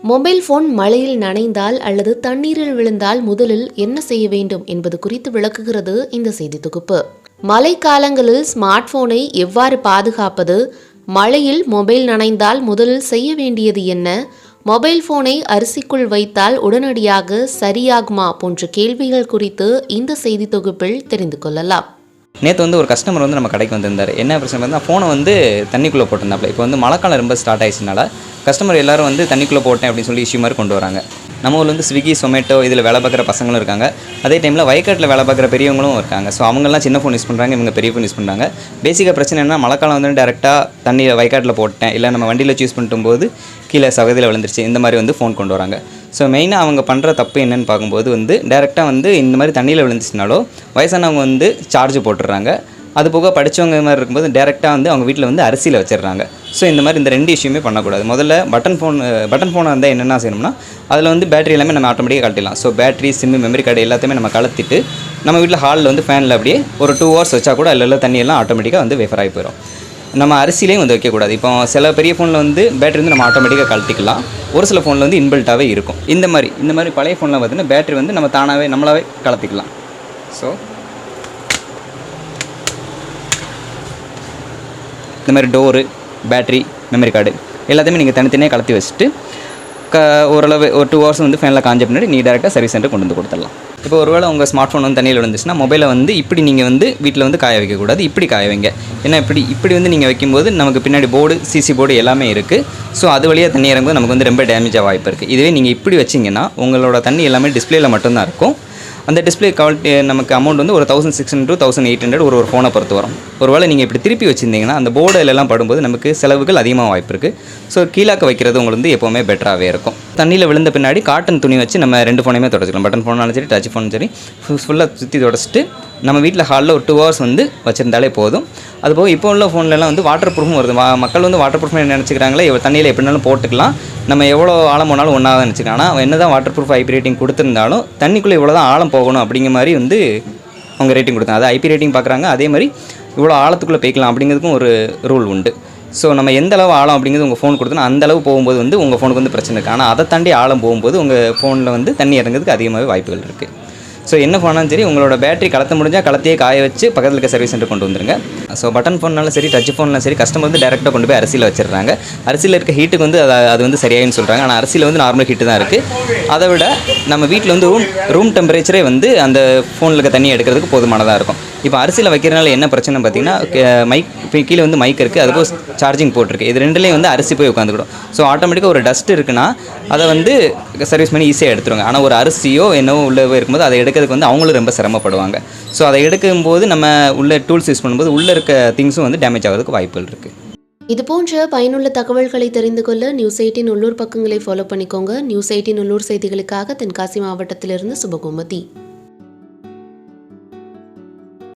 Mobile phone மழையில் நனைந்தால் அல்லது தண்ணீரில் விழுந்தால் முதலில் என்ன செய்ய வேண்டும் என்பது குறித்து விளக்குகிறது இந்த செய்தி தொகுப்பு. மழைக்காலங்களில் ஸ்மார்ட் போனை எவ்வாறு பாதுகாப்பது, மழையில் மொபைல் நனைந்தால் முதலில் செய்ய வேண்டியது என்ன, மொபைல் போனை அரிசிக்குள் வைத்தால் உடனடியாக சரியாகுமா போன்ற கேள்விகள் குறித்து இந்த செய்தி தொகுப்பில் தெரிந்து கொள்ளலாம். நேற்று ஒரு கஸ்டமர் நம்ம கடைக்கு வந்திருந்தார். என்ன பிரச்சனை பார்த்தா ஃபோனை தண்ணிக்குள்ளே போட்டிருந்தாப்புல. இப்போ மழைக்காலம் ரொம்ப ஸ்டார்ட் ஆயிடுச்சுனால கஸ்டமர் எல்லோரும் தண்ணிக்குள்ளே போட்டேன் அப்படின்னு சொல்லி இஷ்யூ மாதிரி கொண்டு வராங்க. நம்ம ஊரில் ஸ்விக்கி, சொமேட்டோ இதில் வேலை பார்க்குற பசங்களும் இருக்காங்க. அதே டைமில் வயக்காட்டில் வேலை பார்க்குற பெரியவங்களும் இருக்காங்க. ஸோ அவங்கெல்லாம் சின்ன ஃபோன் யூஸ் பண்ணுறாங்க, இவங்க பெரிய ஃபோன் யூஸ் பண்ணுறாங்க. பேசிக்காக பிரச்சனை என்ன, மழைக்காலம் டேரெக்டாக தண்ணியில் வயக்காட்டில் போட்டேன், இல்லை நம்ம வண்டியில் சூஸ் பண்ணிட்டும் போது கீழே சகதியில் விழுந்துருச்சு, இந்த மாதிரி ஃபோன் கொண்டு வராங்க. ஸோ மெயினாக அவங்க பண்ணுற தப்பு என்னென்னு பார்க்கும்போது டேரெக்டாக இந்த மாதிரி தண்ணியில் விழுந்துச்சுனாலோ வயசானவங்க சார்ஜ் போட்டுடுறாங்க. அது போக படித்தவங்க மாதிரி இருக்கும்போது டேரெக்டாக அவங்க வீட்டில் அரிசியில் வச்சிடுறாங்க. ஸோ இந்த மாதிரி இந்த ரெண்டு இஷ்யூமே பண்ணக்கூடாது. முதல்ல பட்டன் ஃபோனாக இருந்தால் என்னென்ன செய்யணும்னா, அதில் பேட்டரி எல்லாமே நம்ம ஆட்டோமேட்டிக்காக கழட்டிடலாம். So battery, sim, memory card எல்லாத்தையுமே நம்ம கலத்திட்டு நம்ம வீட்டில் ஹாலில் ஃபேனில் அப்படியே ஒரு 2 hours வச்சா கூட அதில் தண்ணியெல்லாம் ஆட்டோமேட்டிக்காக வேஃபர் ஆகி போயிடும். நம்ம அரிசிலையும் வைக்கக்கூடாது. இப்போ சில பெரிய ஃபோனில் பேட்டரி நம்ம ஆட்டோமேட்டிக்காக கழட்டிக்கலாம். ஒரு சில ஃபோனில் இன்பில்ட்டாகவே இருக்கும். இந்த மாதிரி பழைய ஃபோனில் பார்த்தீங்கன்னா பேட்டரி நம்ம தானாகவே நம்மளாவே கலத்திக்கலாம். ஸோ இந்த மாதிரி டோரு, பேட்டரி, மெமரி கார்டு எல்லாத்தையுமே நீங்கள் தனித்தனியாக கலத்தி வச்சுட்டு ஓரளவு ஒரு 2 hours ஃபேனில் காஞ்ச பின்னாடி நீங்கள் டேரெக்டாக சர்வீஸ் சென்டர் கொண்டு கொடுத்துடலாம். இப்போ ஒருவேளை உங்கள் ஸ்மார்ட் ஃபோன் தண்ணியில் விழுந்துச்சுன்னா மொபைலை இப்படி நீங்கள் வீட்டில் காய வைக்கக்கூடாது, இப்படி காய வைங்க. ஏன்னா இப்படி நீங்கள் வைக்கும்போது நமக்கு பின்னாடி போர்டு, சிசி போர்டு எல்லாமே இருக்குது. ஸோ அது வழியாக தண்ணி இறங்கும்போது நமக்கு ரொம்ப டேமேஜாக வாய்ப்பு இருக்குது. இதுவே நீங்கள் இப்படி வச்சிங்கன்னா உங்களோட தண்ணி எல்லாமே டிஸ்பிளேயில் மட்டும்தான் இருக்கும். அந்த டிஸ்பிளே குவாலிட்டி நமக்கு அமௌண்ட் ஒரு 1600 to 1800 ஒரு ஃபோனை பொறுத்து வரும். ஒருவேளை நீங்கள் இப்படி திருப்பி வச்சுருந்தீங்கன்னா அந்த போர்டிலெல்லாம் படும்போது நமக்கு செலவுகள் அதிகமாக வாய்ப்பு இருக்குது. ஸோ கீழாக்க வைக்கிறது உங்களுக்கு எப்போவுமே பெட்டராகவே இருக்கும். தண்ணியில் விழுந்த பின்னாடி காட்டன் துணி வச்சு நம்ம 2 ஃபோனையுமே தொடச்சிக்கலாம். பட்டன் ஃபோனாலும் சரி, டச் ஃபோனும் சரி, ஃபுல்லாக சுற்றி தொடச்சிட்டு நம்ம வீட்டில் ஹாலில் ஒரு 2 hours வச்சுருந்தாலே போதும். அதுபோக இப்போ உள்ள ஃபோன்லலாம் வாட்டர் ப்ரூஃபும் வருது. மக்கள் வாட்டர் ப்ரூஃப் நினச்சிக்கிறாங்களே, தண்ணியில் எப்படினாலும் போட்டுக்கலாம், நம்ம எவ்வளோ ஆழம் போனாலும் ஒன்றாக தான் நினச்சிக்கலாம். ஆனால் என்ன தான் வாட்டர் ப்ரூஃப் ஐபி ரேட்டிங் கொடுத்துருந்தாலும் தண்ணிக்குள்ளே இவ்வளோ தான் ஆழம் போகணும் அப்படிங்கிற மாதிரி அவங்க ரேட்டிங் கொடுத்தாங்க. அது ஐபி ரேட்டிங் பார்க்குறாங்க. அதே மாதிரி இவ்வளோ ஆழத்துக்குள்ளே போய்க்கலாம் அப்படிங்கிறதுக்கும் ஒரு ரூல் உண்டு. ஸோ நம்ம எந்த அளவு ஆழம் அப்படிங்கிறது உங்கள் ஃபோன் கொடுத்தோன்னா அந்தளவு போகும்போது உங்கள் ஃபோனுக்கு பிரச்சனை இருக்குது. ஆனால் அதை தாண்டி ஆழம் போகும்போது உங்கள் ஃபோனில் தண்ணி இறங்குறதுக்கு அதிகமாகவே வாய்ப்புகள் இருக்குது. ஸோ என்ன ஃபோனாலும் சரி, உங்களோட பேட்டரி கலத்த முடிஞ்சால் கலத்தையே காய வச்சு பக்கத்தில் இருக்க சர்வீஸ் சென்டர் கொண்டு வந்துருங்க. ஸோ பட்டன் ஃபோன்னாலும் சரி, டச் ஃபோன்னாலும் சரி, கஸ்டமர் டேரெக்டாக கொண்டு போய் அரிசியில் வச்சிடுறாங்க. அரிசியில் இருக்க ஹீட்டுக்கு அது சரியாயின்னு சொல்கிறாங்க. ஆனால் அரிசியில் நார்மல் ஹீட்டு தான் இருக்குது. அதை விட நம்ம வீட்டில் ரூம் டெம்பரேச்சரே அந்த ஃபோனில் இருக்க தண்ணி எடுக்கிறதுக்கு போதுமானதாக இருக்கும். இப்போ அரிசியில் வைக்கிறதுனால என்ன பிரச்சனை பார்த்தீங்கன்னா, மைக் இப்போ கீழே மைக் இருக்குது, அதுபோல் சார்ஜிங் போட்டிருக்கு. இது ரெண்டுலேயும் அரிசி போய் உட்காந்துக்கிடும். ஸோ ஆட்டோமேட்டிக்காக ஒரு டஸ்ட் இருக்குன்னா அதை சர்வீஸ் பண்ணி ஈஸியாக எடுத்துருவாங்க. ஆனால் ஒரு அரிசியோ என்னவோ உள்ளே இருக்கும்போது அதை எடுக்கிறதுக்கு அவங்களும் ரொம்ப சிரமப்படுவாங்க. ஸோ அதை எடுக்கும்போது நம்ம உள்ள டூல்ஸ் யூஸ் பண்ணும்போது உள்ளே இருக்க திங்ஸும் டேமேஜ் ஆகிறதுக்கு வாய்ப்புகள் இருக்குது. இது போன்ற பயனுள்ள தகவல்களை தெரிந்து கொள்ள நியூஸ் 18 உள்ளூர் பக்கங்களை ஃபாலோ பண்ணிக்கோங்க. நியூஸ் 18 உள்ளூர் செய்திகளுக்காக தென்காசி மாவட்டத்திலிருந்து சுபகோமதி.